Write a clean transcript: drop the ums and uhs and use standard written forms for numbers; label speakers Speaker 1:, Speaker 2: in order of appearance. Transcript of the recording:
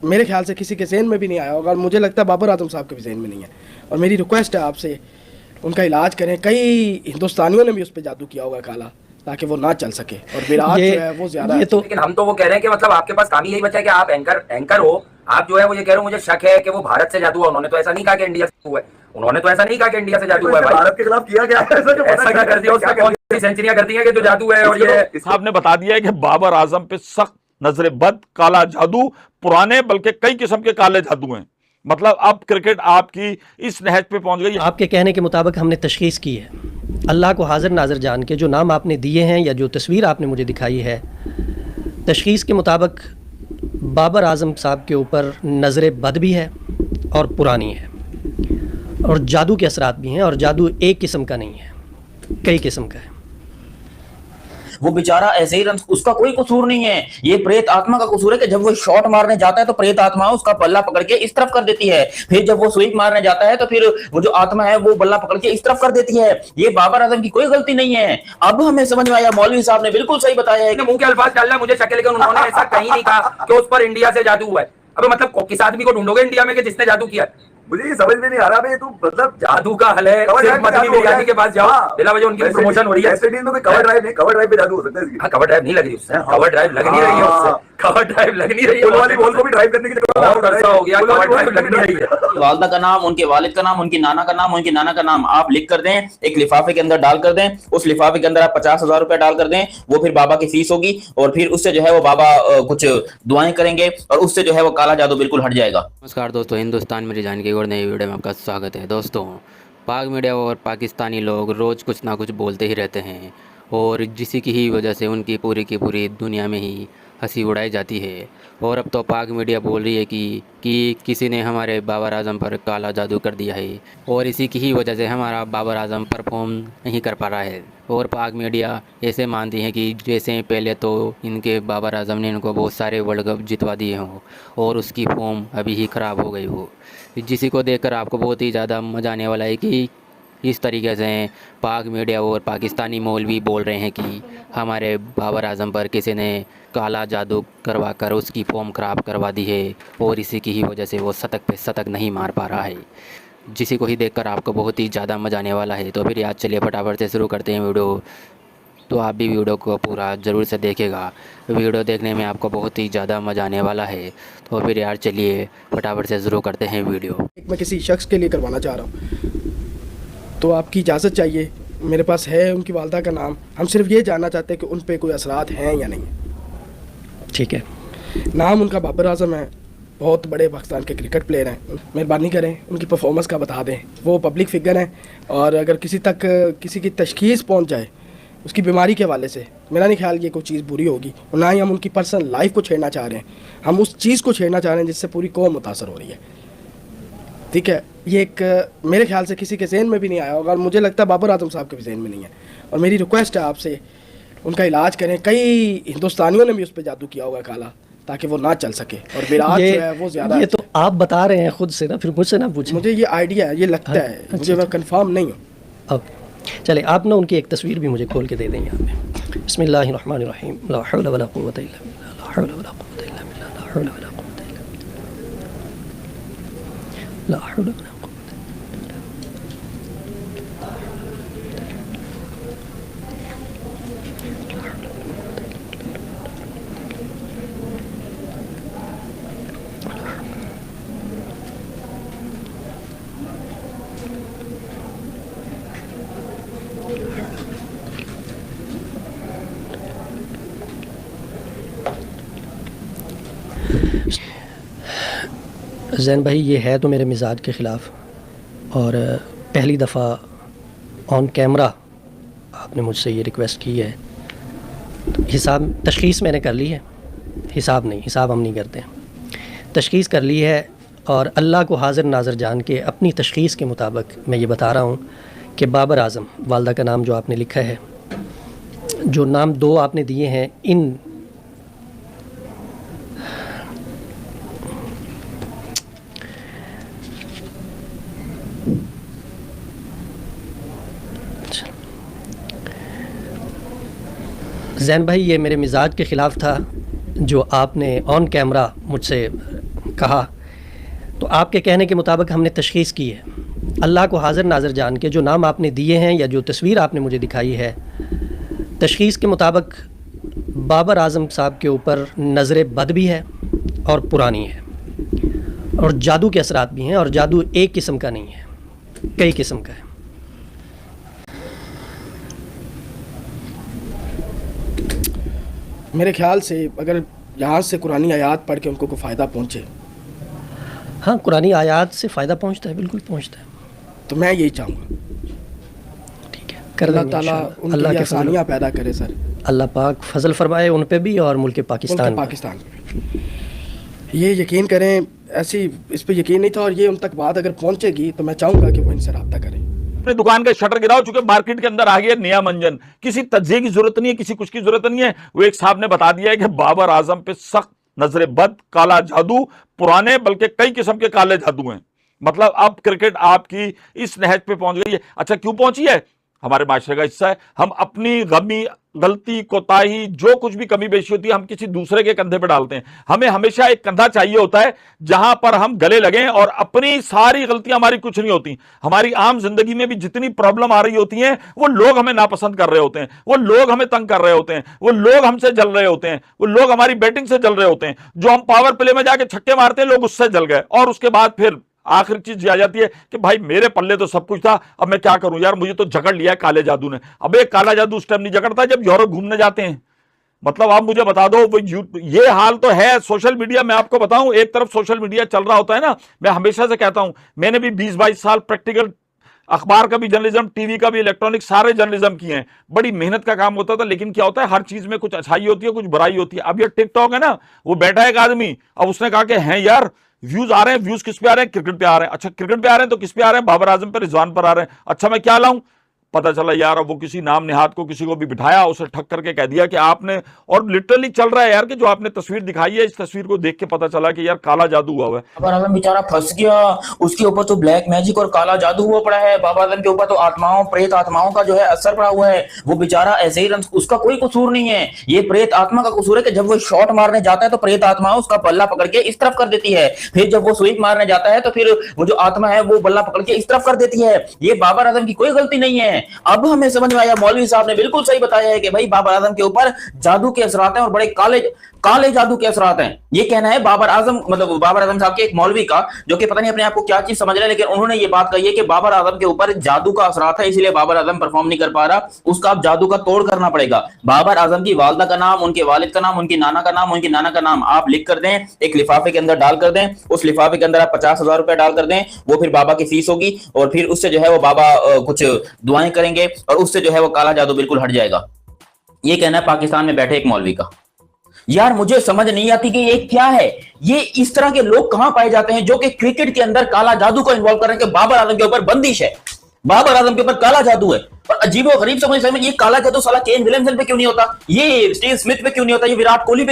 Speaker 1: मेरे ख्याल से किसी के ज़हन में भी नहीं आया होगा, और मुझे लगता है बाबर आजम साहब के भी जहन में नहीं है। और मेरी रिक्वेस्ट है आपसे, उनका इलाज करें। कई हिंदुस्तानियों ने भी उस पर जादू किया होगा काला, ताकि वो ना चल सके, और विराट जो है वो ज्यादा
Speaker 2: ये तो लेकिन हम तो वो कह रहे हैं कि मतलब आपके पास काम ही यही बचा है कि आप एंकर हो। आप जो है वो ये कह रहे हो, मुझे शक है कि वो भारत से जादू हुआ। उन्होंने तो ऐसा नहीं कहा कि इंडिया से हुआ है। उन्होंने तो ऐसा नहीं कहा कि इंडिया से जादू हुआ है। भाई
Speaker 3: भारत के खिलाफ किया गया है
Speaker 2: ऐसा क्या कर दिया, उसका कौन सी सेंचुरियां कर दी है कि जो जादू है। और ये
Speaker 4: साहब ने बता दिया है कि बाबर आजम पे सख्त नजर बद, काला जादू, पुराने बल्कि कई किस्म के काले जादू हैं। मतलब अब क्रिकेट आपकी इस नहज पे पहुंच गई।
Speaker 5: आपके कहने के मुताबिक हमने तशखीस की है, अल्लाह को हाजिर नाजिर जान के जो नाम आपने दिए हैं या जो तस्वीर आपने मुझे दिखाई है, तशखीस के मुताबिक बाबर आजम साहब के ऊपर नज़र बद भी है और पुरानी है, और जादू के असरात भी हैं। और जादू एक किस्म का नहीं है, कई किस्म का है।
Speaker 6: वो बेचारा ऐसे ही उसका कोई कसूर नहीं है। ये प्रेत आत्मा का कसूर है कि जब वो शॉट मारने जाता है तो प्रेत आत्मा उसका बल्ला पकड़ के इस तरफ कर देती है। फिर जब वो स्वीप मारने जाता है तो फिर वो जो आत्मा है वो बल्ला पकड़ के इस तरफ कर देती है। ये बाबर आजम की कोई गलती नहीं है। अब हमें समझ में आया, मौलवी साहब ने बिल्कुल सही बताया है।
Speaker 2: मुंह के अल्फाज डालना मुझे शक है, लेकिन उन्होंने ऐसा कहीं नहीं कहा कि उस पर इंडिया से जादू हुआ है। अब मतलब किस आदमी को ढूंढोगे इंडिया में कि जिसने जादू किया?
Speaker 3: मुझे ये समझ में नहीं आ रहा भाई, तू मतलब
Speaker 2: जादू का हल है, सिर्फ मदनी बिरयानी के पास जाओ, दिला बजे उनकी प्रमोशन हो रही है।
Speaker 3: ऐसे में कवर ड्राइव नहीं, कवर ड्राइव पे जादू हो सकता है।
Speaker 2: हाँ, कवर ड्राइव नहीं लग रही उससे, कवर ड्राइव लग नहीं रही है उससे, कवर ड्राइव लग नहीं रही है।
Speaker 3: वाली बॉल को भी ड्राइव करने के लिए
Speaker 2: हो गया, कवर ड्राइव लग नहीं रही है।
Speaker 6: वालदा का नाम, उनके वालिद का नाम, उनकी नाना का नाम, उनकी नाना का नाम आप लिख कर दें, एक लिफाफे के अंदर डाल कर दें। उस लिफाफे के अंदर आप 50,000 रुपए डाल कर दें, वो फिर बाबा की फीस होगी। और फिर उससे जो है वो बाबा कुछ दुआएं करेंगे और उससे जो है वो काला जादू बिल्कुल हट जाएगा।
Speaker 7: नमस्कार दोस्तों, हिंदुस्तान मेरी जान की और नई वीडियो में आपका स्वागत है। दोस्तों, पाक मीडिया और पाकिस्तानी लोग रोज़ कुछ ना कुछ बोलते ही रहते हैं, और जिसी की ही वजह से उनकी पूरी की पूरी दुनिया में ही हंसी उड़ाई जाती है। और अब तो पाक मीडिया बोल रही है कि किसी ने हमारे बाबर आजम पर काला जादू कर दिया है, और इसी की ही वजह से हमारा बाबर आजम परफॉर्म नहीं कर पा रहा है। और पाक मीडिया ऐसे मानती है कि जैसे पहले तो इनके बाबर आजम ने इनको बहुत सारे वर्ल्ड कप जितवा दिए हों और उसकी फॉर्म अभी ही ख़राब हो गई हो। जिसी को देखकर आपको बहुत ही ज़्यादा मज़ा आने वाला है कि इस तरीके से पाक मीडिया और पाकिस्तानी मौलवी बोल रहे हैं कि हमारे बाबर आजम पर किसी ने काला जादू करवा कर उसकी फॉर्म ख़राब करवा दी है, और इसी की ही वजह से वो शतक पे शतक नहीं मार पा रहा है। जिसी को ही देखकर आपको बहुत ही ज़्यादा मज़ा आने वाला है। तो फिर आज चलिए फटाफट से शुरू करते हैं वीडियो। तो आप भी वीडियो को पूरा ज़रूर से देखेगा, वीडियो देखने में आपको बहुत ही ज़्यादा मज़ा आने वाला है। तो फिर यार चलिए फटाफट से शुरू करते हैं वीडियो।
Speaker 1: मैं किसी शख्स के लिए करवाना चाह रहा हूँ, तो आपकी इजाज़त चाहिए। मेरे पास है उनकी वालदा का नाम, हम सिर्फ ये जानना चाहते हैं कि उन पे कोई असरात हैं या नहीं।
Speaker 5: ठीक है।
Speaker 1: नाम उनका बाबर आजम है, बहुत बड़े पाकिस्तान के क्रिकेट प्लेयर हैं। मेहरबानी करें उनकी परफॉर्मेंस का बता दें। वो पब्लिक फिगर हैं, और अगर किसी तक किसी की तशखीस पहुंच जाए उसकी बीमारी के हवाले से, मेरा नहीं ख्याल ये कोई चीज़ बुरी होगी। और ना ही हम उनकी पर्सनल लाइफ को छेड़ना चाह रहे हैं, हम उस चीज़ को छेड़ना चाह रहे हैं जिससे पूरी कौम मुतासर हो रही है। ठीक है, ये एक मेरे ख्याल से किसी के जहन में भी नहीं आया होगा, और मुझे लगता है बाबर आजम साहब के भी जहन में नहीं है। और मेरी रिक्वेस्ट है आपसे, उनका इलाज करें। कई हिंदुस्तानियों ने भी उस पर जादू किया होगा काला, ताकि वो ना चल सके, और विराट जो है वो ज़्यादा।
Speaker 5: ये तो आप बता रहे हैं खुद से ना, फिर मुझसे ना पूछें।
Speaker 1: मुझे ये आइडिया है, ये लगता है, मुझे मैं कंफर्म नहीं हूँ।
Speaker 5: अब चले, आप ना उनकी एक तस्वीर भी मुझे खोल के दे दें यहाँ पे। बिस्मिल्लाहिर्रहमानिर्रहीम, ला हौला वला कुव्वता इल्ला बिल्लाह, ला हौला वला कुव्वता इल्ला बिल्लाह, ला हौला वला कुव्वता इल्ला बिल्लाह, ला हौला वला। जैन भाई, ये है तो मेरे मिजाज के ख़िलाफ़, और पहली दफ़ा ऑन कैमरा आपने मुझसे ये रिक्वेस्ट की है। हिसाब तशख़ीस मैंने कर ली है, हिसाब नहीं, हिसाब हम नहीं करते। तशख़ीस कर ली है, और अल्लाह को हाजिर नाज़र जान के अपनी तशख़ीस के मुताबिक मैं ये बता रहा हूँ कि बाबर आजम, वालदा का नाम जो आपने लिखा है, जो नाम दो आपने दिए हैं, इन जैन भाई, ये मेरे मिजाज के ख़िलाफ़ था जो आपने ऑन कैमरा मुझसे कहा, तो आपके कहने के मुताबिक हमने तशख़ीस की है। अल्लाह को हाज़िर नाज़िर जान के जो नाम आपने दिए हैं या जो तस्वीर आपने मुझे दिखाई है, तशख़ीस के मुताबिक बाबर आज़म साहब के ऊपर नज़र बद भी है और पुरानी है और जादू के असरात भी हैं, और जादू एक किस्म का नहीं है, कई किस्म का है।
Speaker 1: मेरे ख्याल से अगर यहाँ से कुरानी आयात पढ़ के उनको कोई फ़ायदा पहुँचे,
Speaker 5: हाँ, कुरानी आयात से फ़ायदा पहुँचता है, बिल्कुल पहुँचता है।
Speaker 1: तो मैं यही चाहूँगा।
Speaker 5: ठीक है, कर
Speaker 1: अल्लाह
Speaker 5: देंगे
Speaker 1: ताला
Speaker 5: इंशाअल्लाह।
Speaker 1: उनके
Speaker 5: अल्लाह
Speaker 1: लिए
Speaker 5: के
Speaker 1: आसानियाँ पैदा करे सर,
Speaker 5: अल्लाह पाक फजल फरमाए उन पे भी और मुल्क पाकिस्तान
Speaker 1: उनके पाकिस्तान में। ये यकीन करें, ऐसी इस पे यकीन नहीं था, और ये उन तक बात अगर पहुँचेगी तो मैं चाहूँगा कि वो इनसे रब्ता करें।
Speaker 4: अपनी दुकान का शटर गिराओ, चूंकि मार्केट के अंदर आ गया नया मंजन, किसी तज्जिए की जरूरत नहीं है, किसी कुछ की जरूरत नहीं है। वो एक साहब ने बता दिया है कि बाबर आजम पे सख्त नजर बद, काला जादू, पुराने बल्कि कई किस्म के काले जादू हैं। मतलब अब क्रिकेट आपकी इस नहज पे पहुंच गई है। अच्छा, क्यों पहुंची है? हमारे माशरे का हिस्सा है। हम अपनी गमी, गलती, कोताही, जो कुछ भी कमी बेशी होती है, हम किसी दूसरे के कंधे पे डालते हैं। हमें हमेशा एक कंधा चाहिए होता है जहां पर हम गले लगें, और अपनी सारी गलतियां हमारी कुछ नहीं होती। हमारी आम जिंदगी में भी जितनी प्रॉब्लम आ रही होती हैं, वो लोग हमें नापसंद कर रहे होते हैं, वो लोग हमें तंग कर रहे होते हैं, वो लोग हमसे जल रहे होते हैं, वो लोग हमारी बैटिंग से जल रहे होते हैं। जो हम पावर प्ले में जाके छक्के मारते हैं, लोग उससे जल गए, और उसके बाद फिर आखिरी चीज आ जाती है कि भाई मेरे पल्ले तो सब कुछ था, अब मैं क्या करूं यार, मुझे तो जकड़ लिया है काले जादू ने। अबे काला जादू उस टाइम नहीं जकड़ता जब यूरोप घूमने जाते हैं। मतलब आप मुझे बता दो, ये हाल तो है सोशल मीडिया में। आपको बताऊं, एक तरफ सोशल मीडिया चल रहा होता है ना, मैं हमेशा से कहता हूं, मैंने भी 20-22 साल प्रैक्टिकल अखबार का भी जर्नलिज्म, टीवी का भी, इलेक्ट्रॉनिक, सारे जर्नलिज्म किए हैं। बड़ी मेहनत का काम होता था, लेकिन क्या होता है, हर चीज में कुछ अच्छाई होती है, कुछ बुराई होती है। अब ये टिकटॉक है ना, वो बैठा है एक आदमी, अब उसने कहा कि हैं यार व्यूज आ रहे हैं, व्यूज किस पे आ रहे हैं? क्रिकेट पे आ रहे हैं। अच्छा, क्रिकेट पे आ रहे हैं तो किस पे आ रहे हैं? बाबर आजम पे, रिजवान पर आ रहे हैं। अच्छा, मैं क्या लाऊं? पता चला यार, अब वो किसी नाम निहाद को किसी को भी बिठाया, उसे ठक करके कह दिया कि आपने, और लिटरली चल रहा है यार कि जो आपने तस्वीर दिखाई है, इस तस्वीर को देख के पता चला कि यार काला जादू हुआ है।
Speaker 6: बाबर आजम बेचारा फंस गया, उसके ऊपर तो ब्लैक मैजिक और काला जादू हुआ पड़ा है। बाबर आजम के ऊपर तो आत्माओं, प्रेत आत्माओं का जो है असर पड़ा हुआ है। वो बेचारा ऐसे ही उसका कोई कसूर नहीं है, ये प्रेत आत्मा का कसूर है कि जब वो शॉट मारने जाता है तो प्रेत आत्मा उसका बल्ला पकड़ के इस तरफ कर देती है, फिर जब वो स्वीप मारने जाता है तो फिर वो जो आत्मा है वो बल्ला पकड़ के इस तरफ कर देती है। ये बाबर आजम की कोई गलती नहीं है। अब हमें समझ में आया, मौलवी साहब ने बिल्कुल सही बताया है कि भाई बाबर आजम के ऊपर जादू के असरात हैं और बड़े काले जादू के असरात हैं। ये कहना है बाबर आजम, मतलब बाबर आजम साहब के एक मौलवी का, जो कि पता नहीं अपने आप को क्या चीज समझ रहे हैं, लेकिन उन्होंने ये बात कही है कि बाबर आजम के ऊपर जादू का असरात है, इसलिए बाबर आजम परफॉर्म नहीं कर पा रहा, उसका अब जादू का तोड़ करना पड़ेगा। बाबर आजम की वालदा का नाम, उनके वालिद का नाम, उनकी नाना का नाम, उनकी नाना का नाम आप लिख कर दें, एक लिफाफे के अंदर डाल कर दें, उस लिफाफे के अंदर आप 50,000 रुपए डाल कर दें, वो फिर बाबा की फीस होगी, और फिर उससे जो है वो बाबा कुछ दुआएं करेंगे और उससे जो है वो काला जादू बिल्कुल हट जाएगा। ये कहना है पाकिस्तान में बैठे एक मौलवी का। यार मुझे समझ नहीं आती कि ये क्या है, ये इस तरह के लोग कहां पाए जाते हैं जो कि क्रिकेट के अंदर काला जादू को इन्वॉल्व कर रहे हैं कि बाबर आजम के ऊपर बंदिश है, बाबर आजम के ऊपर काला जादू है। और अजीब और गरीब समझ ये काला जादू साला केन विलियमसन पे क्यों नहीं होता, ये स्टीव स्मिथ पे क्यों नहीं होता, ये विराट कोहली पे